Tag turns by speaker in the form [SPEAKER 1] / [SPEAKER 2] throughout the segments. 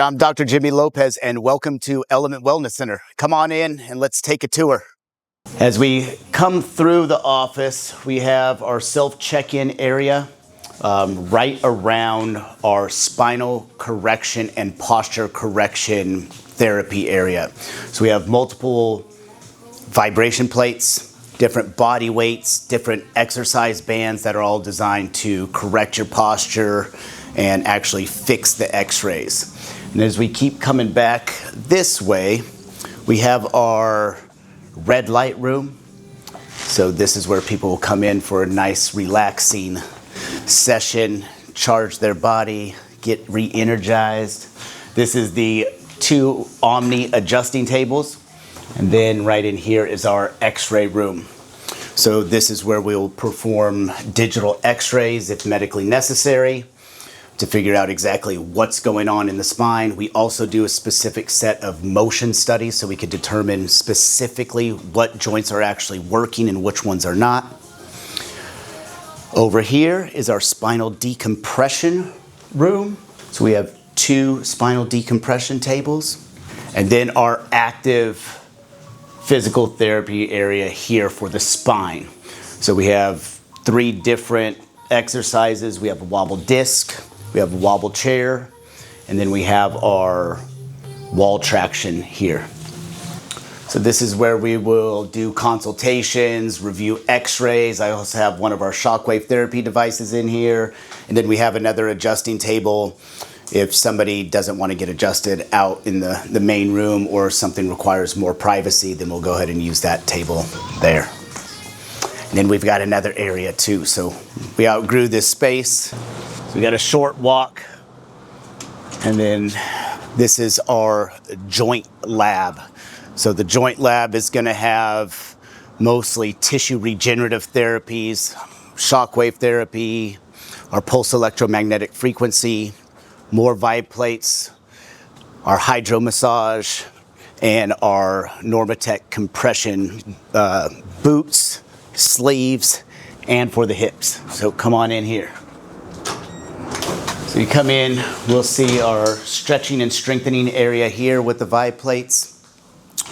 [SPEAKER 1] I'm Dr. Jimmy Lopez, and welcome to Element Wellness Center. Come on in and let's take a tour. As we come through the office, we have our self-check-in area right around our spinal correction and posture correction therapy area. So we have multiple vibration plates, different body weights, different exercise bands that are all designed to correct your posture and actually fix the x-rays. And as we keep coming back this way, we have our red light room. So this is where people will come in for a nice relaxing session, charge their body, get re-energized. This is the 2 Omni adjusting tables. And then right in here is our x-ray room. So this is where we'll perform digital x-rays if medically necessary, to figure out exactly what's going on in the spine. We also do a specific set of motion studies so we could determine specifically what joints are actually working and which ones are not. Over here is our spinal decompression room. So we have 2 spinal decompression tables, and then our active physical therapy area here for the spine. So we have 3 different exercises. We have a wobble disc, we have a wobble chair, and then we have our wall traction here. So this is where we will do consultations, review x-rays. I also have one of our shockwave therapy devices in here. And then we have another adjusting table if somebody doesn't want to get adjusted out in the main room, or something requires more privacy, then we'll go ahead and use that table there. And then we've got another area too. So we outgrew this space. So we got a short walk, and then this is our joint lab. So the joint lab is going to have mostly tissue regenerative therapies, shockwave therapy, our pulse electromagnetic frequency, more vibe plates, our hydro massage, and our Normatec compression boots, sleeves, and for the hips. So come on in here. So you come in, we'll see our stretching and strengthening area here with the vibe plates.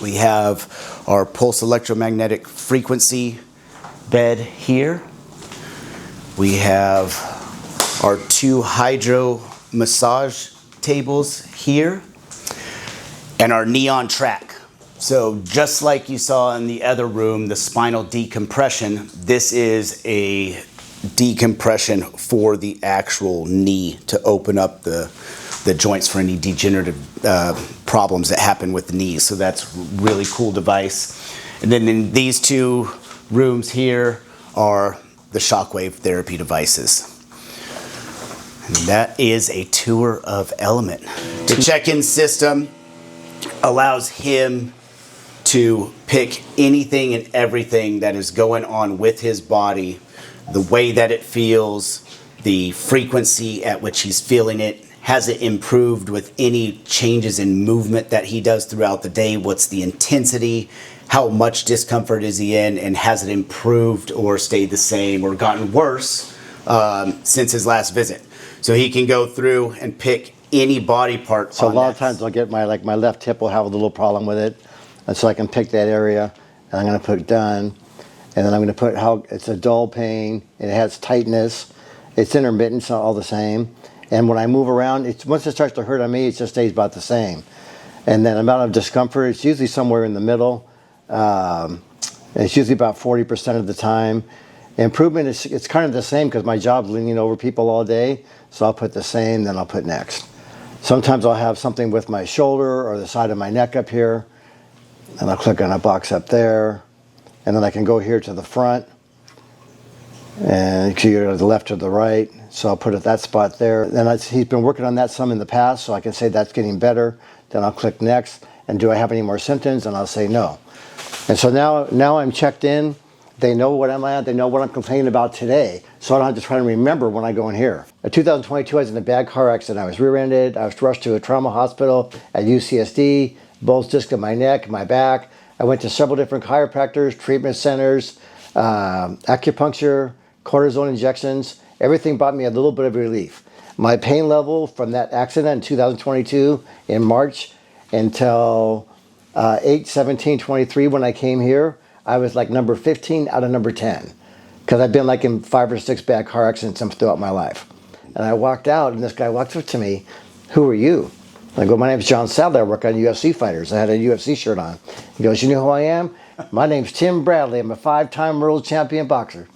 [SPEAKER 1] We have our pulse electromagnetic frequency bed here. We have our 2 hydro massage tables here, and our neon track. So just like you saw in the other room, the spinal decompression, this is a decompression for the actual knee to open up the joints for any degenerative problems that happen with the knees. So that's a really cool device. And then in these 2 rooms here are the shockwave therapy devices. And that is a tour of Element. The check-in system allows him to pick anything and everything that is going on with his body, the way that it feels, the frequency at which he's feeling it. Has it improved with any changes in movement that he does throughout the day? What's the intensity? How much discomfort is he in? And has it improved or stayed the same or gotten worse since his last visit? So he can go through and pick any body part.
[SPEAKER 2] So a lot of times I'll get my left hip will have a little problem with it. And so I can pick that area, and I'm going to put done. And then I'm going to put how it's a dull pain, it has tightness, it's intermittent, it's not all the same. And when I move around, once it starts to hurt on me, it just stays about the same. And then amount of discomfort, it's usually somewhere in the middle. It's usually about 40% of the time. Improvement, it's kind of the same because my job's leaning over people all day. So I'll put the same, then I'll put next. Sometimes I'll have something with my shoulder or the side of my neck up here. And I'll click on a box up there. And then I can go here to the front. And you can go to the left or the right. So I'll put it that spot there. Then he's been working on that some in the past, so I can say that's getting better. Then I'll click next. And do I have any more symptoms? And I'll say no. And so now I'm checked in. They know what I'm at. They know what I'm complaining about today. So I don't have to try to remember when I go in here. In 2022, I was in a bad car accident. I was rear-ended. I was rushed to a trauma hospital at UCSD. Both discs in my neck, my back. I went to several different chiropractors, treatment centers, acupuncture, cortisone injections. Everything brought me a little bit of relief. My pain level from that accident in 2022 in March until 8/17/23 when I came here, I was like number 15 out of number 10. Because I've been like in 5 or 6 bad car accidents throughout my life. And I walked out and this guy walked up to me, "Who are you?" I go, "My name's John Sadler. I work on UFC fighters." I had a UFC shirt on. He goes, "You know who I am? My name's Tim Bradley. I'm a 5-time world champion boxer."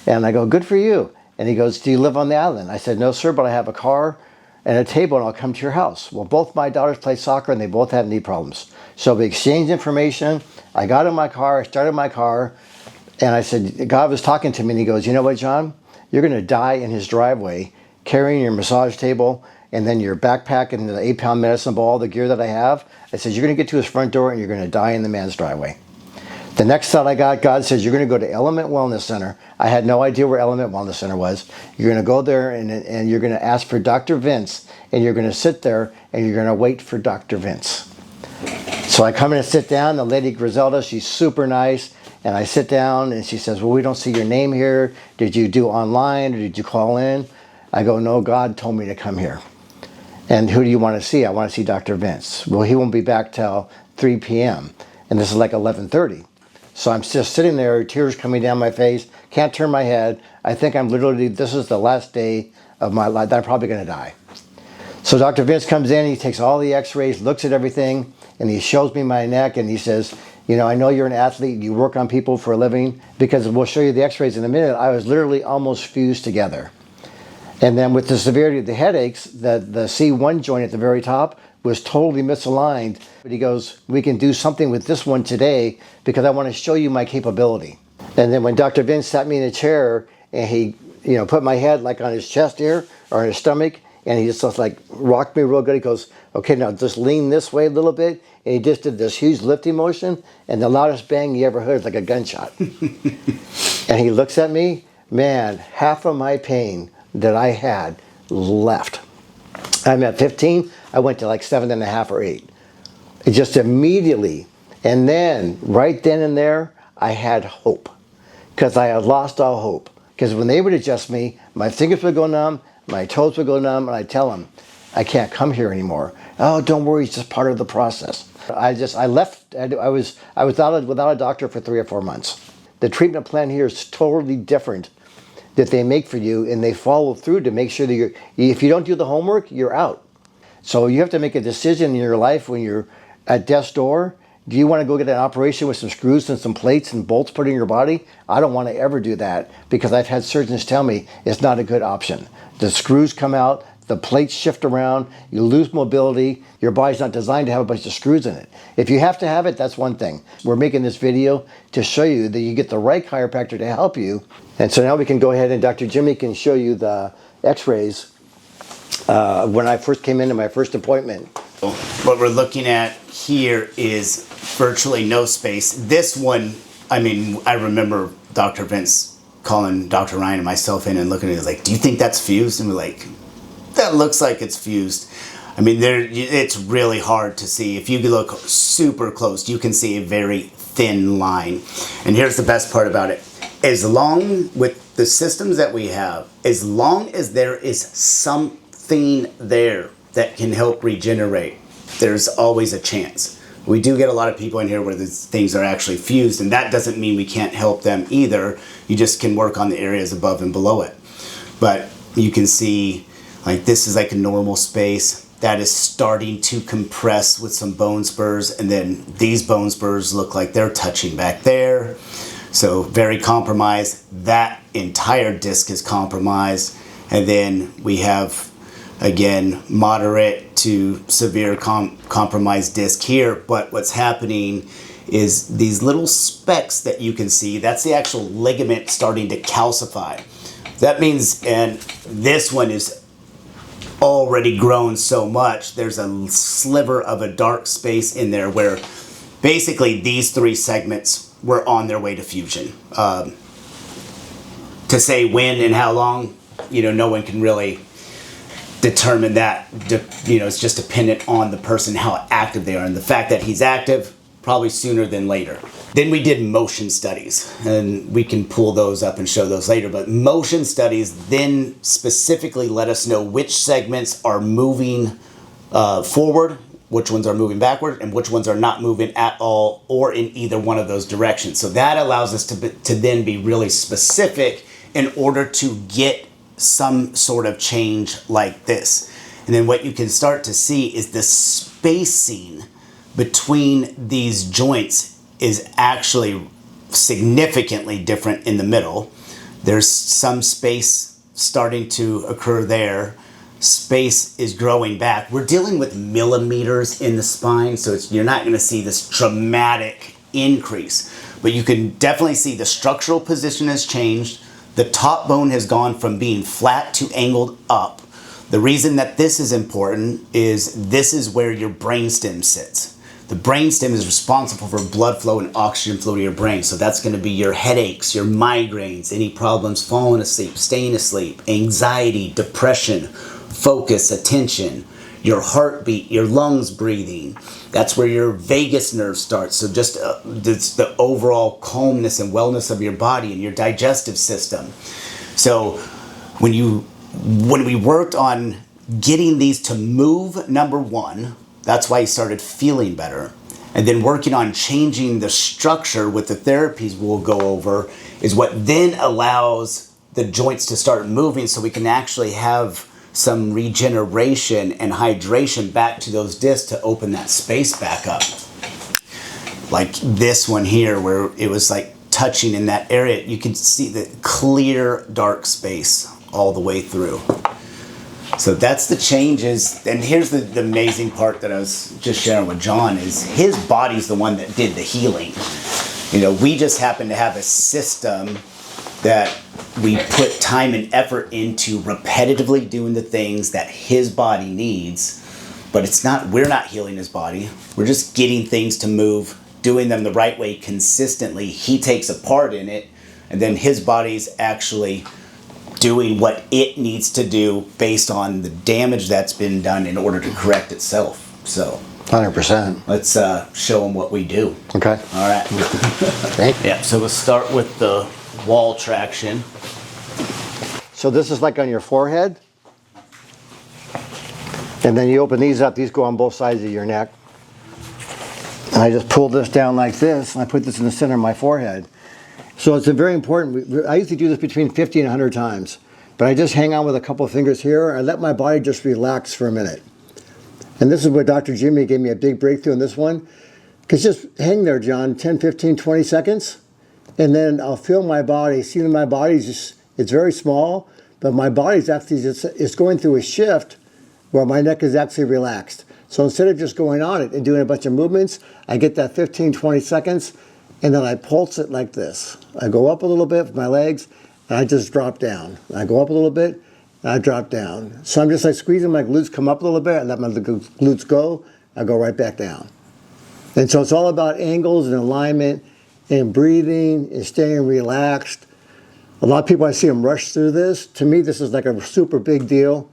[SPEAKER 2] And I go, "Good for you." And he goes, "Do you live on the island?" I said, "No, sir, but I have a car and a table and I'll come to your house." Well, both my daughters play soccer and they both had knee problems. So we exchanged information. I got in my car, I started my car, and I said, God was talking to me and he goes, "You know what, John? You're going to die in his driveway carrying your massage table and then your backpack and the 8-pound medicine ball, all the gear that I have." I said, "You're going to get to his front door and you're going to die in the man's driveway." The next thought I got, God says, "You're going to go to Element Wellness Center." I had no idea where Element Wellness Center was. "You're going to go there and you're going to ask for Dr. Vince and you're going to sit there and you're going to wait for Dr. Vince." So I come in and sit down. The lady Griselda, she's super nice. And I sit down and she says, "Well, we don't see your name here. Did you do online or did you call in?" I go, "No, God told me to come here." "And who do you want to see?" "I want to see Dr. Vince." "Well, he won't be back till 3 p.m. And this is like 11:30. So I'm just sitting there, tears coming down my face, can't turn my head. I think I'm literally, this is the last day of my life, that I'm probably going to die. So Dr. Vince comes in, he takes all the x-rays, looks at everything, and he shows me my neck and he says, "You know, I know you're an athlete, you work on people for a living, because we'll show you the x-rays in a minute. I was literally almost fused together." And then with the severity of the headaches, the C1 joint at the very top was totally misaligned. But he goes, "We can do something with this one today because I want to show you my capability." And then when Dr. Vince sat me in a chair and he, put my head like on his chest here or on his stomach, and he just like rocked me real good. He goes, "Okay, now just lean this way a little bit." And he just did this huge lifting motion, and the loudest bang you ever heard is like a gunshot. And he looks at me, man, half of my pain that I had left. I'm at 15, I went to like 7.5 or 8. It just immediately, and then right then and there, I had hope. Because I had lost all hope. Because when they would adjust me, my fingers would go numb, my toes would go numb, and I'd tell them, "I can't come here anymore." "Oh, don't worry, it's just part of the process." I left, I was without a doctor for 3 or 4 months. The treatment plan here is totally different that they make for you, and they follow through to make sure that if you don't do the homework, you're out. So you have to make a decision in your life when you're at death's door. Do you want to go get an operation with some screws and some plates and bolts put in your body? I don't want to ever do that because I've had surgeons tell me it's not a good option. The screws come out, the plates shift around, you lose mobility, your body's not designed to have a bunch of screws in it. If you have to have it, that's one thing. We're making this video to show you that you get the right chiropractor to help you. And so now we can go ahead and Dr. Jimmy can show you the x-rays when I first came into my first appointment.
[SPEAKER 1] What we're looking at here is virtually no space. This one, I remember Dr. Vince calling Dr. Ryan and myself in and looking at it like, "Do you think that's fused?" And we're like, "That looks like it's fused." It's really hard to see. If you look super close, you can see a very thin line. And here's the best part about it. As long with the systems that we have, as long as there is something there that can help regenerate, there's always a chance. We do get a lot of people in here where these things are actually fused, and that doesn't mean we can't help them either. You just can work on the areas above and below it. But you can see, like, this is like a normal space that is starting to compress with some bone spurs, and then these bone spurs look like they're touching back there. So very compromised. That entire disc is compromised. And then we have, again, moderate to severe compromised disc here. But what's happening is these little specks that you can see, that's the actual ligament starting to calcify. That means, and this one is already grown so much, there's a sliver of a dark space in there where basically these 3 segments were on their way to fusion. To say when and how long, no one can really determine that. It's just dependent on the person, how active they are. And the fact that he's active probably sooner than later. Then we did motion studies, and we can pull those up and show those later. But motion studies then specifically let us know which segments are moving forward, which ones are moving backward, and which ones are not moving at all or in either one of those directions. So that allows us to then be really specific in order to get some sort of change like this. And then what you can start to see is the spacing between these joints is actually significantly different in the middle. There's some space starting to occur there. Space is growing back. We're dealing with millimeters in the spine, so you're not going to see this dramatic increase. But you can definitely see the structural position has changed. The top bone has gone from being flat to angled up. The reason that this is important is this is where your brainstem sits. The brainstem is responsible for blood flow and oxygen flow to your brain. So that's going to be your headaches, your migraines, any problems falling asleep, staying asleep, anxiety, depression, focus, attention, your heartbeat, your lungs breathing. That's where your vagus nerve starts. So just it's the overall calmness and wellness of your body and your digestive system. So when we worked on getting these to move, number one, that's why he started feeling better. And then working on changing the structure with the therapies we'll go over is what then allows the joints to start moving so we can actually have some regeneration and hydration back to those discs to open that space back up. Like this one here where it was like touching in that area, you can see the clear dark space all the way through. So that's the changes. And here's the amazing part that I was just sharing with John is his body's the one that did the healing. You know, we just happen to have a system that we put time and effort into repetitively doing the things that his body needs, but we're not healing his body. We're just getting things to move, doing them the right way consistently. He takes a part in it, and then his body's actually doing what it needs to do based on the damage that's been done in order to correct itself. So
[SPEAKER 2] 100%.
[SPEAKER 1] let's show them what we do.
[SPEAKER 2] Okay.
[SPEAKER 1] All right.
[SPEAKER 2] Thank you.
[SPEAKER 1] Yeah, so we'll start with the wall traction.
[SPEAKER 2] So this is like on your forehead. And then you open these up. These go on both sides of your neck. And I just pull this down like this, and I put this in the center of my forehead. So it's a very important, I usually do this between 50 and 100 times. But I just hang on with a couple of fingers here. I let my body just relax for a minute. And this is where Dr. Jimmy gave me a big breakthrough in this one. Because just hang there, John, 10, 15, 20 seconds. And then I'll feel my body. See that my body's just, it's very small, but my body's actually just, it's going through a shift where my neck is actually relaxed. So instead of just going on it and doing a bunch of movements, I get that 15, 20 seconds, and then I pulse it like this. I go up a little bit with my legs, and I just drop down. I go up a little bit, and I drop down. So I'm just like squeezing my glutes come up a little bit, and let my glutes go, I go right back down. And so it's all about angles and alignment and breathing and staying relaxed. A lot of people, I see them rush through this. To me, this is like a super big deal.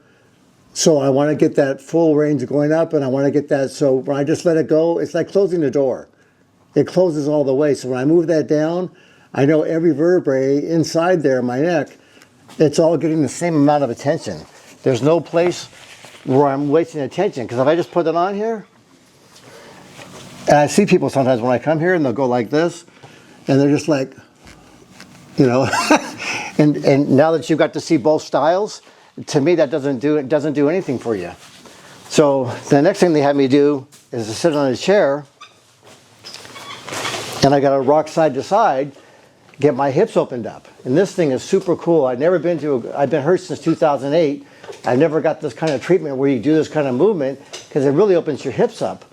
[SPEAKER 2] So I want to get that full range going up, and I want to get that, so when I just let it go, it's like closing the door. It closes all the way. So when I move that down, I know every vertebrae inside there, my neck, it's all getting the same amount of attention. There's no place where I'm wasting attention, because if I just put it on here, and I see people sometimes when I come here and they'll go like this, and they're just like, you know, and now that you've got to see both styles, to me that doesn't do anything for you. So the next thing they have me do is to sit on a chair, and I got to rock side to side, get my hips opened up. And this thing is super cool. I've been hurt since 2008. I never got this kind of treatment where you do this kind of movement, because it really opens your hips up.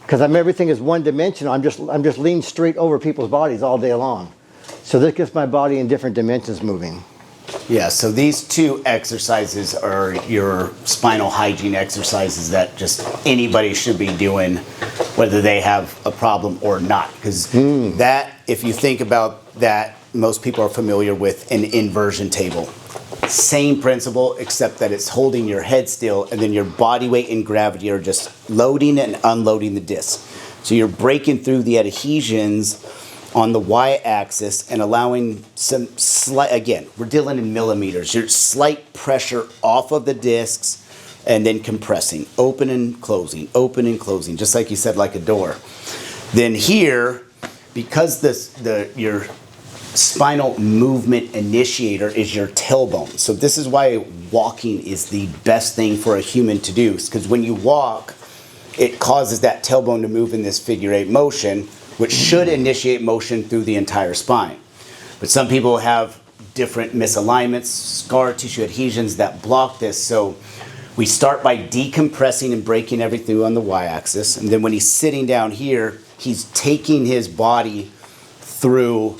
[SPEAKER 2] Because everything is one dimensional. I'm just leaning straight over people's bodies all day long. So this gets my body in different dimensions moving.
[SPEAKER 1] Yeah, so these two exercises are your spinal hygiene exercises that just anybody should be doing, whether they have a problem or not. Because that, if you think about that, most people are familiar with an inversion table. Same principle, except that it's holding your head still, and then your body weight and gravity are just loading and unloading the disc. So you're breaking through the adhesions on the y-axis and allowing some slight, again, we're dealing in millimeters, your slight pressure off of the discs and then compressing, open and closing, just like you said, like a door. Then here, because your spinal movement initiator is your tailbone. So this is why walking is the best thing for a human to do, because when you walk, it causes that tailbone to move in this figure 8 motion, which should initiate motion through the entire spine. But some people have different misalignments, scar tissue adhesions that block this. So we start by decompressing and breaking everything on the y-axis. And then when he's sitting down here, he's taking his body through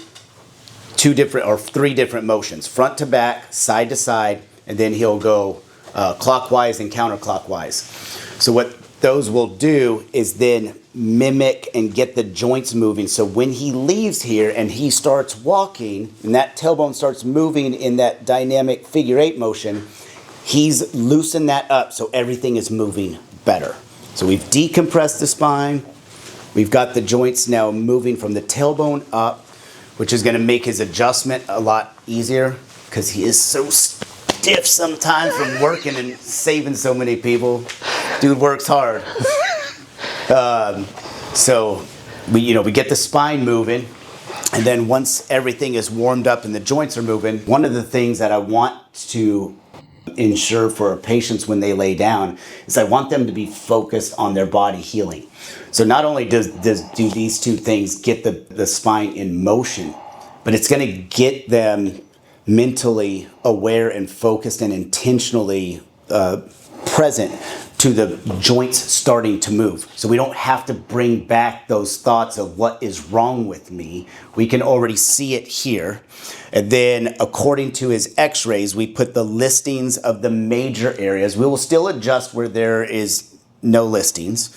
[SPEAKER 1] 2 different or 3 different motions, front to back, side to side, and then he'll go clockwise and counterclockwise. So what those will do is then mimic and get the joints moving. So when he leaves here and he starts walking and that tailbone starts moving in that dynamic figure 8 motion, he's loosened that up so everything is moving better. So we've decompressed the spine. We've got the joints now moving from the tailbone up, which is going to make his adjustment a lot easier because he is so stiff sometimes from working and saving so many people. Dude works hard. So we get the spine moving, and then once everything is warmed up and the joints are moving, one of the things that I want to ensure for our patients when they lay down is I want them to be focused on their body healing. So not only do these 2 things get the spine in motion, but it's going to get them mentally aware and focused and intentionally present to the joints starting to move. So we don't have to bring back those thoughts of what is wrong with me. We can already see it here. And then according to his x-rays, we put the listings of the major areas. We will still adjust where there is no listings,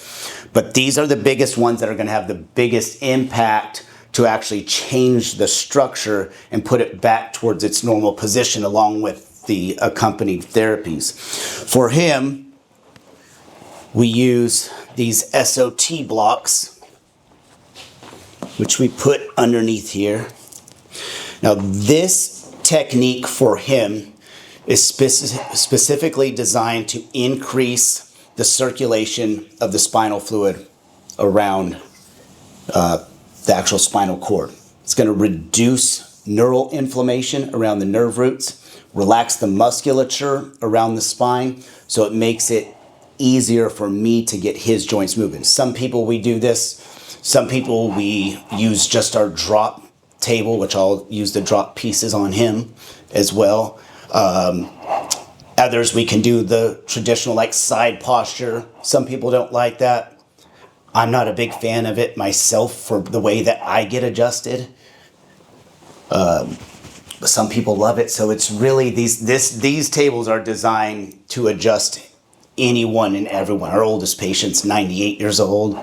[SPEAKER 1] but these are the biggest ones that are going to have the biggest impact to actually change the structure and put it back towards its normal position along with the accompanied therapies. For him, we use these SOT blocks, which we put underneath here. Now this technique for him is specifically designed to increase the circulation of the spinal fluid around the actual spinal cord. It's going to reduce neural inflammation around the nerve roots, relax the musculature around the spine, so it makes it easier for me to get his joints moving. Some people we do this, some people we use just our drop table, which I'll use the drop pieces on him as well. Others we can do the traditional like side posture. Some people don't like that. I'm not a big fan of it myself for the way that I get adjusted. But some people love it. So it's really these tables are designed to adjust anyone and everyone. Our oldest patient's 98 years old.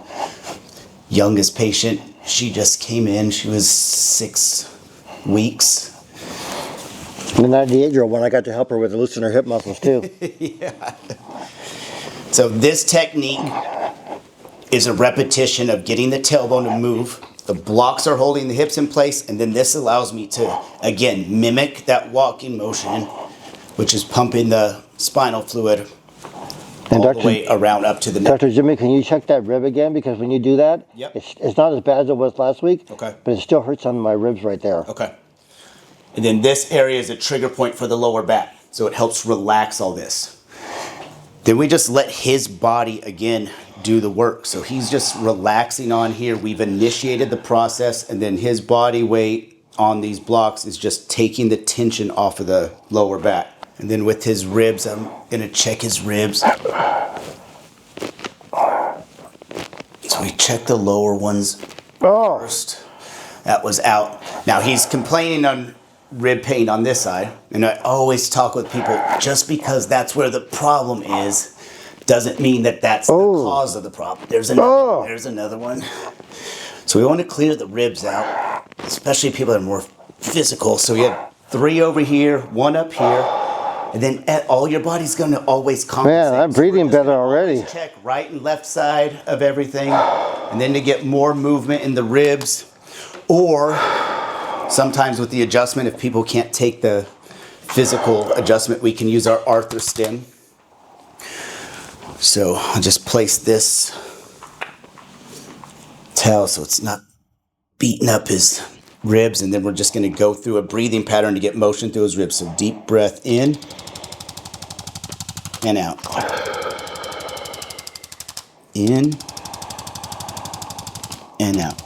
[SPEAKER 1] Youngest patient, she just came in. She was 6 weeks.
[SPEAKER 2] The 98-year-old one, I got to help her with loosening her hip muscles too.
[SPEAKER 1] Yeah. So this technique is a repetition of getting the tailbone to move. The blocks are holding the hips in place, and then this allows me to, again, mimic that walking motion, which is pumping the spinal fluid
[SPEAKER 2] And
[SPEAKER 1] all the way around up to the neck.
[SPEAKER 2] Dr. Jimmy, can you check that rib again? Because when you do that,
[SPEAKER 1] Yep.
[SPEAKER 2] it's not as bad as it was last week,
[SPEAKER 1] Okay.
[SPEAKER 2] but it still hurts on my ribs right there.
[SPEAKER 1] Okay. And then this area is a trigger point for the lower back, so it helps relax all this. Then we just let his body, again, do the work. So he's just relaxing on here. We've initiated the process, and then his body weight on these blocks is just taking the tension off of the lower back. And then with his ribs, I'm gonna check his ribs. So we check the lower ones first. That was out. Now he's complaining on rib pain on this side, and I always talk with people, just because that's where the problem is doesn't mean that that's the cause of the problem. There's another one. So we want to clear the ribs out, especially people that are more physical. So we had 3 over here, 1 up here, and then all your body's going to always compensate.
[SPEAKER 2] Man, I'm breathing better already.
[SPEAKER 1] Check right and left side of everything. And then to get more movement in the ribs, or sometimes with the adjustment, if people can't take the physical adjustment, we can use our arthro stim. So I'll just place this towel so it's not beating up his ribs, and then we're just going to go through a breathing pattern to get motion through his ribs. So deep breath in and out. In and out.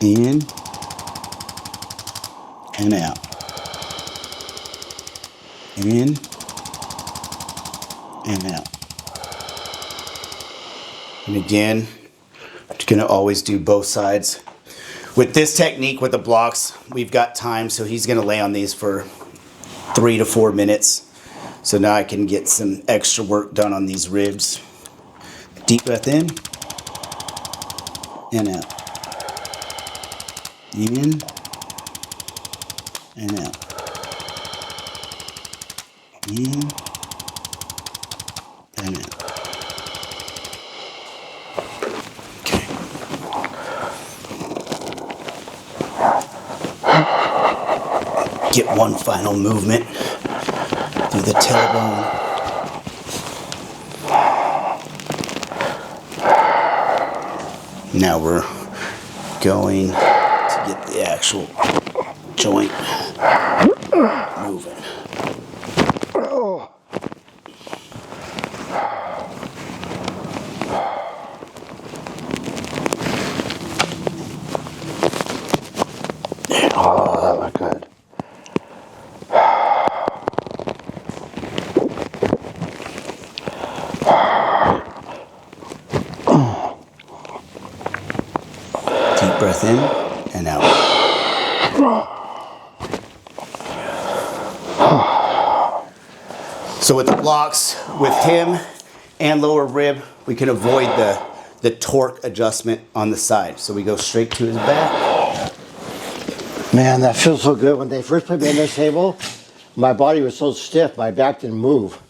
[SPEAKER 1] In and out. In and out. And again, I'm going to always do both sides. With this technique, with the blocks, we've got time, so he's going to lay on these for 3 to 4 minutes. So now I can get some extra work done on these ribs. Deep breath in and out. In and out. In and out. Okay. Get one final movement through the tailbone. Now we're going to get the actual joint moving.
[SPEAKER 2] Oh, that was good.
[SPEAKER 1] Deep breath in and out. So with the blocks, with him and lower rib, we can avoid the torque adjustment on the side. So we go straight to his back.
[SPEAKER 2] Man, that feels so good. When they first put me on this table, my body was so stiff, my back didn't move.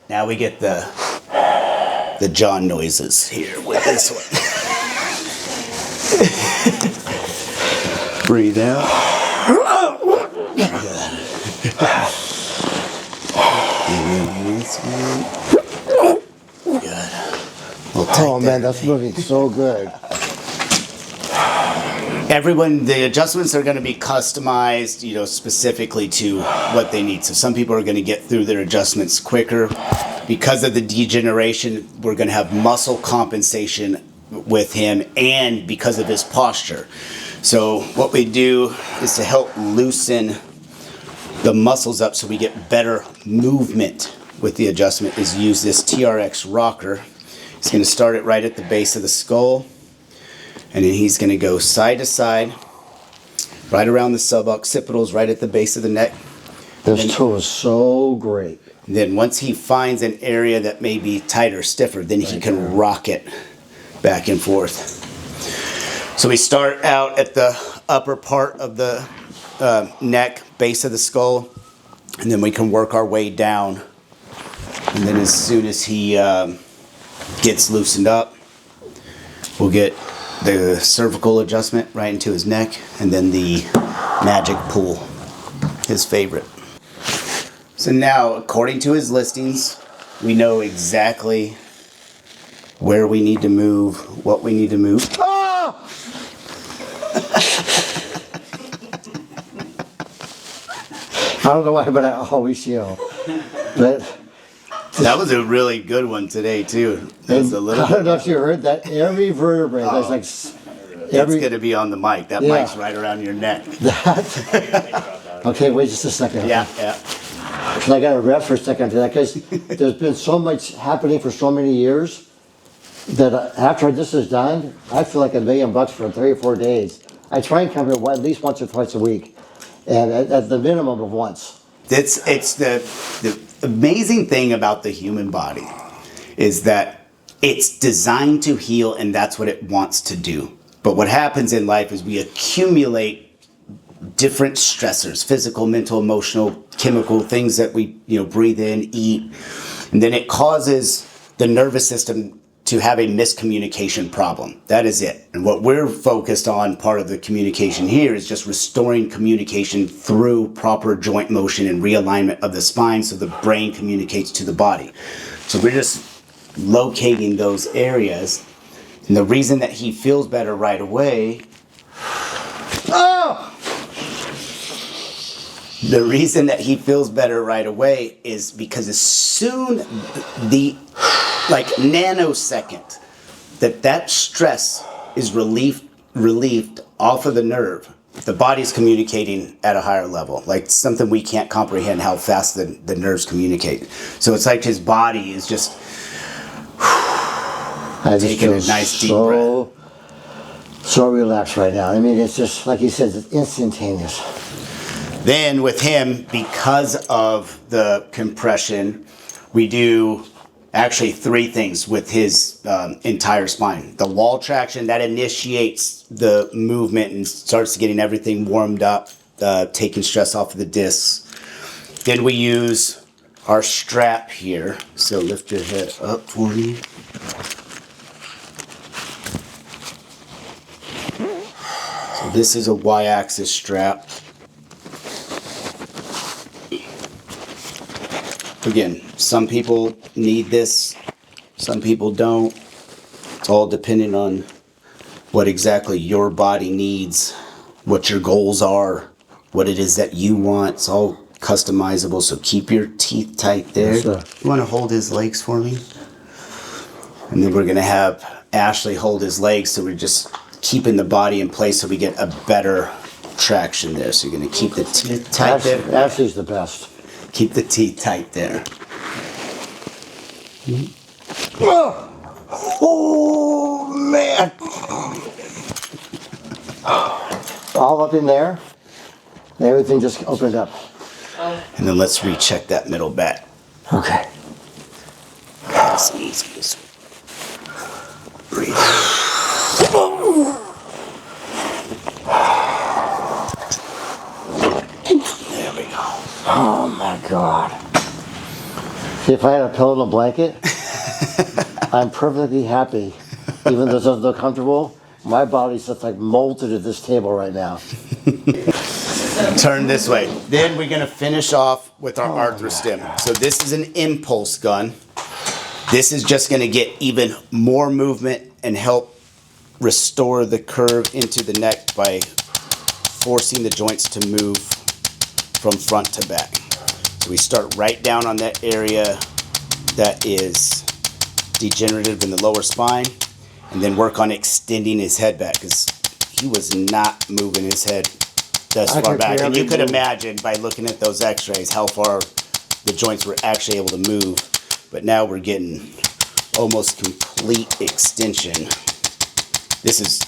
[SPEAKER 1] Now we get the John noises here with this one. Breathe out. Good. We'll take
[SPEAKER 2] Oh man, that's moving so good.
[SPEAKER 1] Everyone, the adjustments are going to be customized, specifically to what they need. So some people are going to get through their adjustments quicker. Because of the degeneration, we're going to have muscle compensation with him, and because of his posture. So what we do is to help loosen the muscles up so we get better movement with the adjustment is use this TRX rocker. He's going to start it right at the base of the skull, and then he's going to go side to side, right around the suboccipitals, right at the base of the neck.
[SPEAKER 2] This tool is so great.
[SPEAKER 1] Then once he finds an area that may be tighter, stiffer, then he can rock it back and forth. So we start out at the upper part of the neck, base of the skull, and then we can work our way down. And then as soon as he gets loosened up, we'll get the cervical adjustment right into his neck, and then the magic pull, his favorite. So now, according to his listings, we know exactly where we need to move, what we need to move.
[SPEAKER 2] Ah! I don't know why, but I always yell. But
[SPEAKER 1] That was a really good one today, too. That was a little.
[SPEAKER 2] I don't know if you heard that. Every vertebrae, that's like
[SPEAKER 1] It's going to be on the mic. That
[SPEAKER 2] Yeah.
[SPEAKER 1] mic's right around your neck.
[SPEAKER 2] Okay, wait just a second.
[SPEAKER 1] Yeah.
[SPEAKER 2] Because I got to rest for a second to that, because there's been so much happening for so many years that after this is done, I feel like $1 million for 3 or 4 days. I try and come here at least once or twice a week, and at the minimum of once.
[SPEAKER 1] It's the amazing thing about the human body is that it's designed to heal, and that's what it wants to do. But what happens in life is we accumulate different stressors, physical, mental, emotional, chemical, things that we breathe in, eat, and then it causes the nervous system to have a miscommunication problem. That is it. And what we're focused on, part of the communication here, is just restoring communication through proper joint motion and realignment of the spine so the brain communicates to the body. So we're just locating those areas. And the reason that he feels better right away, the reason that he feels better right away is because as soon the nanosecond that stress is relieved off of the nerve, the body's communicating at a higher level, like something we can't comprehend how fast the nerves communicate. So it's like his body is just taking a nice deep breath.
[SPEAKER 2] So relaxed right now. I mean, it's just like he says, it's instantaneous.
[SPEAKER 1] Then with him, because of the compression, we do actually 3 things with his entire spine. The wall traction, that initiates the movement and starts getting everything warmed up, taking stress off of the discs. Then we use our strap here. So lift your head up for me. So this is a Y-axis strap. Again, some people need this, some people don't. It's all dependent on what exactly your body needs, what your goals are, what it is that you want. It's all customizable, so keep your teeth tight there.
[SPEAKER 2] Yes, sir.
[SPEAKER 1] You want to hold his legs for me? And then we're going to have Ashley hold his legs, so we're just keeping the body in place so we get a better traction there. So you're going to keep the teeth tight there.
[SPEAKER 2] Ashley's the best.
[SPEAKER 1] Keep the teeth tight there.
[SPEAKER 2] Oh, man. All up in there. And everything just opened up.
[SPEAKER 1] And then let's recheck that middle back.
[SPEAKER 2] Okay.
[SPEAKER 1] Nice and easy. Just breathe. There we go.
[SPEAKER 2] Oh my God. See, if I had a pillow and a blanket, I'm perfectly happy. Even though it doesn't look comfortable, my body's just like molded at this table right now.
[SPEAKER 1] Turn this way. Then we're going to finish off with our arthrostim. So this is an impulse gun. This is just going to get even more movement and help restore the curve into the neck by forcing the joints to move from front to back. So we start right down on that area that is degenerative in the lower spine, and then work on extending his head back, because he was not moving his head thus far back. And you could imagine by looking at those x-rays how far the joints were actually able to move. But now we're getting almost complete extension. This is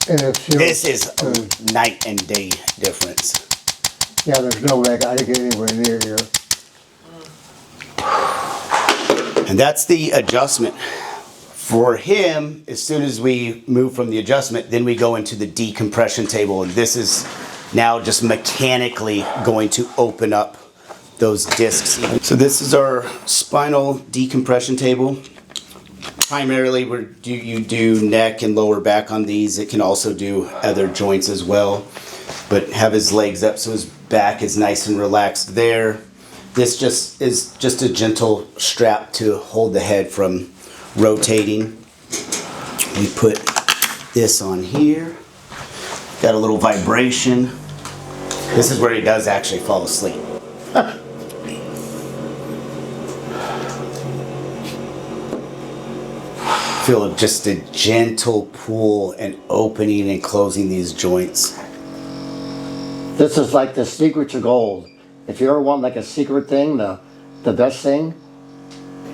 [SPEAKER 1] a night and day difference.
[SPEAKER 2] Yeah, there's no way I gotta get anywhere near here.
[SPEAKER 1] And that's the adjustment. For him, as soon as we move from the adjustment, then we go into the decompression table. And this is now just mechanically going to open up those discs. So this is our spinal decompression table. Primarily, you do neck and lower back on these. It can also do other joints as well. But have his legs up so his back is nice and relaxed there. This is just a gentle strap to hold the head from rotating. We put this on here. Got a little vibration. This is where he does actually fall asleep. Feel just a gentle pull and opening and closing these joints.
[SPEAKER 2] This is like the secret to gold. If you ever want like a secret thing, the best thing,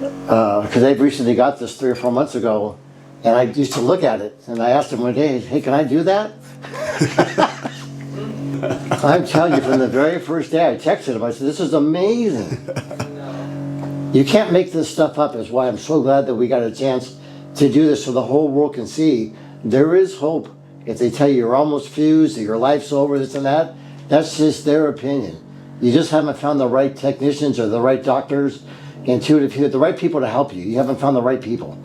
[SPEAKER 2] because they've recently got this 3 or 4 months ago, and I used to look at it, and I asked him one day, hey, can I do that? I'm telling you, from the very first day I texted him, I said, this is amazing. You can't make this stuff up, is why I'm so glad that we got a chance to do this so the whole world can see there is hope. If they tell you you're almost fused, that your life's over, this and that, that's just their opinion. You just haven't found the right technicians or the right doctors, intuitive, the right people to help you. You haven't found the right people.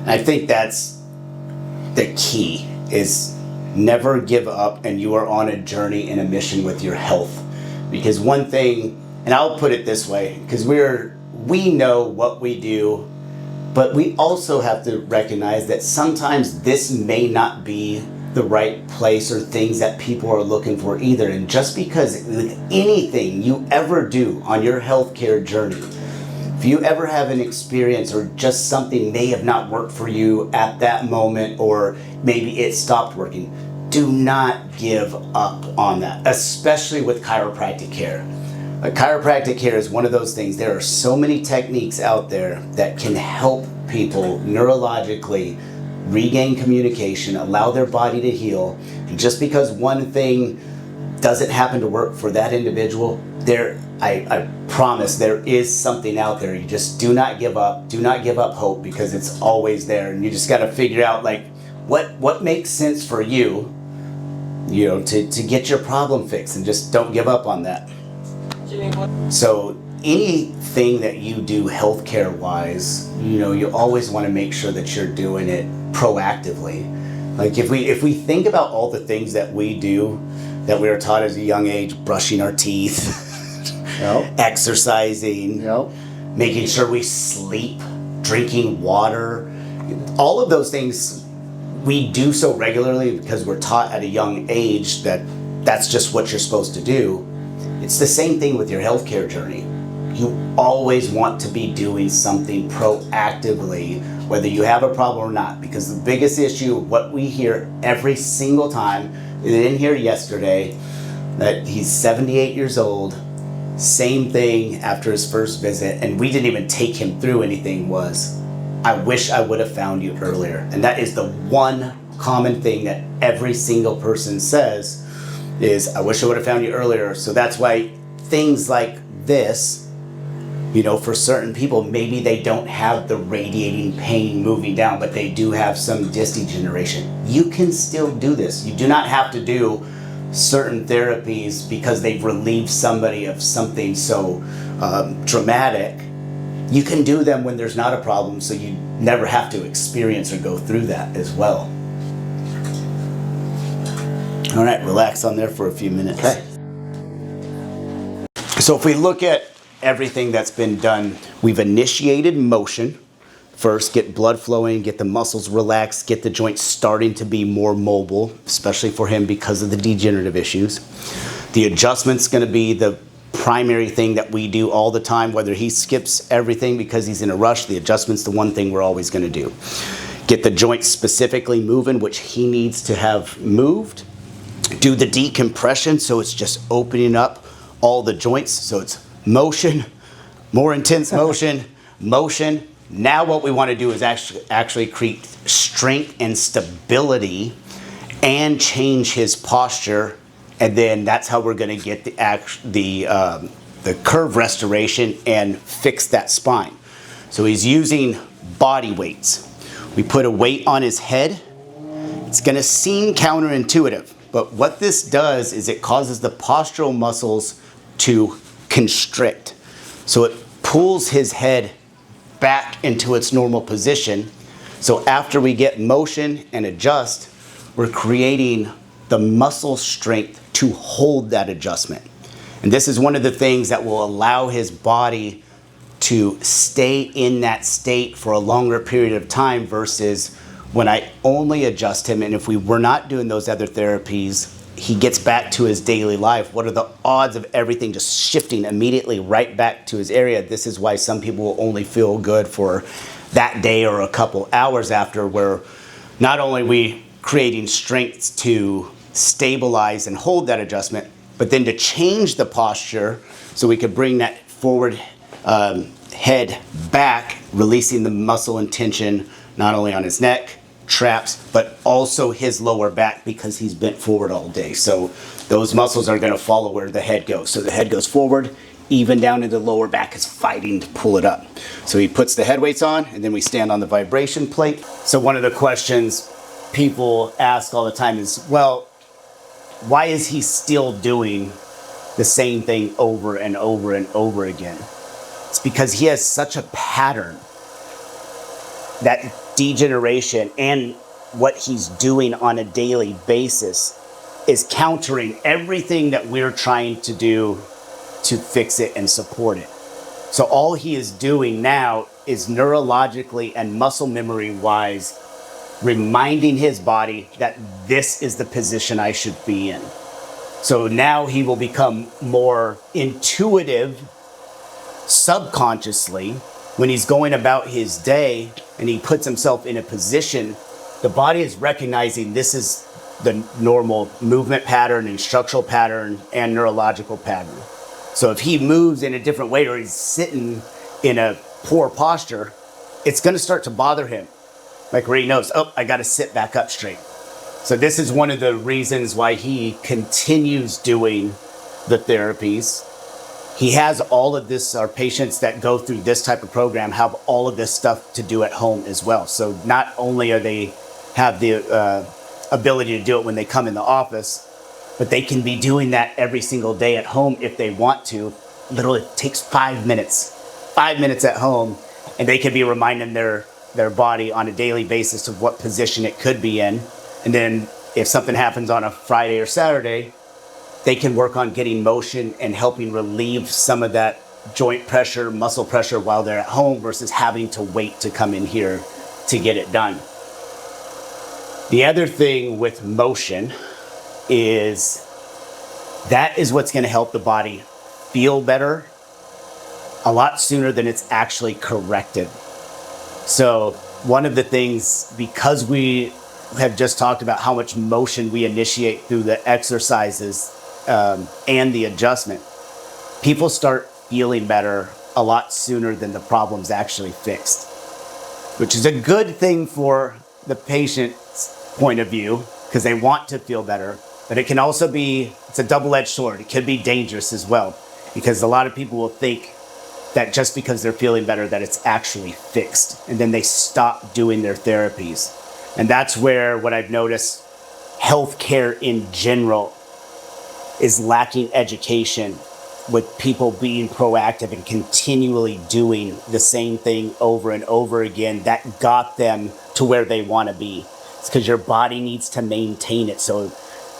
[SPEAKER 1] And I think that's the key, is never give up, and you are on a journey and a mission with your health. Because one thing, and I'll put it this way, because we know what we do, but we also have to recognize that sometimes this may not be the right place or things that people are looking for either. And just because with anything you ever do on your healthcare journey, if you ever have an experience or just something may have not worked for you at that moment, or maybe it stopped working, do not give up on that, especially with chiropractic care. Chiropractic care is one of those things. There are so many techniques out there that can help people neurologically regain communication, allow their body to heal. And just because one thing doesn't happen to work for that individual, I promise there is something out there. You just do not give up. Do not give up hope, because it's always there. And you just got to figure out like what makes sense for you, to get your problem fixed, and just don't give up on that. So anything that you do healthcare wise, you always want to make sure that you're doing it proactively. Like if we think about all the things that we do that we were taught as a young age, brushing our teeth,
[SPEAKER 2] Yep.
[SPEAKER 1] exercising,
[SPEAKER 2] Yep.
[SPEAKER 1] making sure we sleep, drinking water, all of those things we do so regularly because we're taught at a young age that that's just what you're supposed to do. It's the same thing with your healthcare journey. You always want to be doing something proactively, whether you have a problem or not, because the biggest issue, what we hear every single time, in here yesterday, that he's 78 years old, same thing after his first visit, and we didn't even take him through anything, was, I wish I would have found you earlier. And that is the one common thing that every single person says, is I wish I would have found you earlier. So that's why things like this, for certain people, maybe they don't have the radiating pain moving down, but they do have some disc degeneration. You can still do this. You do not have to do certain therapies because they've relieved somebody of something so dramatic. You can do them when there's not a problem, so you never have to experience or go through that as well. All right, relax on there for a few minutes.
[SPEAKER 2] Okay.
[SPEAKER 1] So if we look at everything that's been done, we've initiated motion. First, get blood flowing, get the muscles relaxed, get the joints starting to be more mobile, especially for him because of the degenerative issues. The adjustment's going to be the primary thing that we do all the time, whether he skips everything because he's in a rush. The adjustment's the one thing we're always going to do. Get the joints specifically moving, which he needs to have moved. Do the decompression, so it's just opening up all the joints. So it's motion, more intense motion, motion. Now what we want to do is actually create strength and stability and change his posture. And then that's how we're going to get the curve restoration and fix that spine. So he's using body weights. We put a weight on his head. It's going to seem counterintuitive, but what this does is it causes the postural muscles to constrict. So it pulls his head back into its normal position. So after we get motion and adjust, we're creating the muscle strength to hold that adjustment. And this is one of the things that will allow his body to stay in that state for a longer period of time versus when I only adjust him. And if we were not doing those other therapies, he gets back to his daily life. What are the odds of everything just shifting immediately right back to his area? This is why some people will only feel good for that day or a couple hours after, where not only are we creating strength to stabilize and hold that adjustment, but then to change the posture so we could bring that forward head back, releasing the muscle and tension not only on his neck, traps, but also his lower back because he's bent forward all day. So those muscles are going to follow where the head goes. So the head goes forward, even down into the lower back is fighting to pull it up. So he puts the head weights on, and then we stand on the vibration plate. So one of the questions people ask all the time is, well, why is he still doing the same thing over and over and over again? It's because he has such a pattern that degeneration and what he's doing on a daily basis is countering everything that we're trying to do to fix it and support it. So all he is doing now is neurologically and muscle memory wise reminding his body that this is the position I should be in. So now he will become more intuitive subconsciously when he's going about his day and he puts himself in a position. The body is recognizing this is the normal movement pattern and structural pattern and neurological pattern. So if he moves in a different way or he's sitting in a poor posture, it's going to start to bother him. Like where he knows, oh, I got to sit back up straight. So this is one of the reasons why he continues doing the therapies. He has all of this, our patients that go through this type of program have all of this stuff to do at home as well. So not only are they have the ability to do it when they come in the office, but they can be doing that every single day at home if they want to. Literally it takes 5 minutes at home, and they can be reminding their body on a daily basis of what position it could be in. And then if something happens on a Friday or Saturday, they can work on getting motion and helping relieve some of that joint pressure, muscle pressure while they're at home versus having to wait to come in here to get it done. The other thing with motion is that is what's going to help the body feel better a lot sooner than it's actually corrected. So one of the things, because we have just talked about how much motion we initiate through the exercises and the adjustment, people start feeling better a lot sooner than the problem's actually fixed, which is a good thing for the patient's point of view because they want to feel better. But it can also be, it's a double-edged sword. It could be dangerous as well because a lot of people will think that just because they're feeling better that it's actually fixed, and then they stop doing their therapies. And that's where what I've noticed healthcare in general is lacking education, with people being proactive and continually doing the same thing over and over again that got them to where they want to be. It's because your body needs to maintain it. So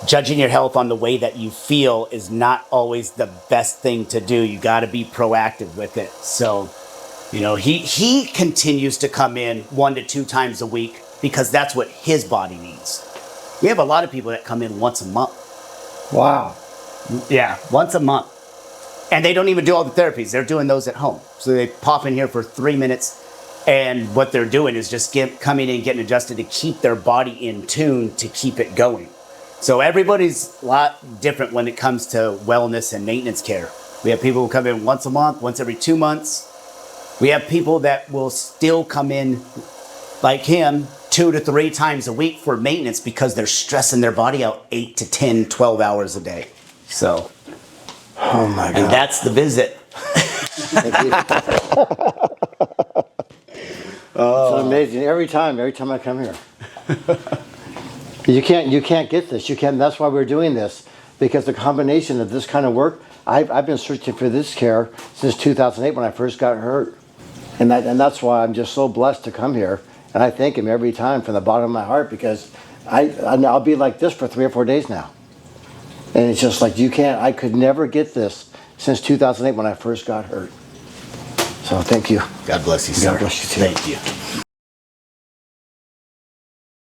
[SPEAKER 1] judging your health on the way that you feel is not always the best thing to do. You got to be proactive with it. So, you know, he continues to come in 1 to 2 times a week because that's what his body needs. We have a lot of people that come in once a month.
[SPEAKER 2] Wow.
[SPEAKER 1] Yeah, once a month. And they don't even do all the therapies. They're doing those at home. So they pop in here for 3 minutes, and what they're doing is just coming in, getting adjusted to keep their body in tune to keep it going. So everybody's a lot different when it comes to wellness and maintenance care. We have people who come in once a month, once every 2 months. We have people that will still come in, like him, 2 to 3 times a week for maintenance because they're stressing their body out 8 to 10, 12 hours a day. So,
[SPEAKER 2] Oh my God.
[SPEAKER 1] and that's the visit.
[SPEAKER 2] It's amazing. Every time I come here. You can't get this. You can't. That's why we're doing this, because the combination of this kind of work. I've been searching for this care since 2008 when I first got hurt, and that's why I'm just so blessed to come here. And I thank him every time from the bottom of my heart, because I'll be like this for 3 or 4 days now, and it's just like you can't. I could never get this since 2008 when I first got hurt. So thank you.
[SPEAKER 1] God bless you, sir.
[SPEAKER 2] God bless you too.
[SPEAKER 1] Thank you.